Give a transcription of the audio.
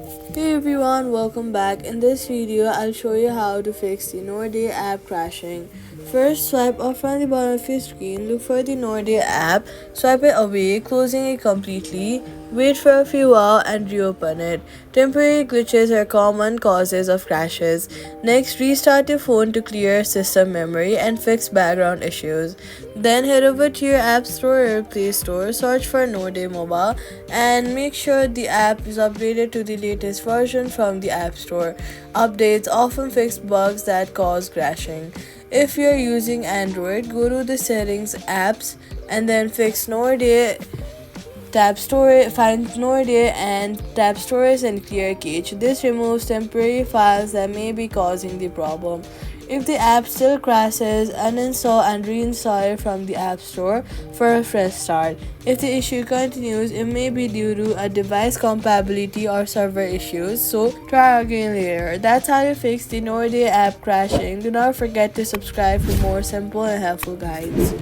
Hey everyone, welcome back. In this video, I'll show you how to fix the Nordea app crashing. First, swipe up from the bottom of your screen, look for the Nordea app, swipe it away, closing it completely, wait for a few hours and reopen it. Temporary glitches are common causes of crashes. Next, restart your phone to clear system memory and fix background issues. Then head over to your App Store or Play Store, search for Nordea Mobile, and make sure the app is updated to the latest version from the App Store. Updates often fix bugs that cause crashing. If you're using Android, go to the settings apps and then fix Nordea Tap storage, find Nordea and tap storage and clear cache. This removes temporary files that may be causing the problem. If the app still crashes, uninstall and reinstall it from the App Store for a fresh start. If the issue continues, it may be due to a device compatibility or server issues, so try again later. That's how you fix the Nordea app crashing. Do not forget to subscribe for more simple and helpful guides.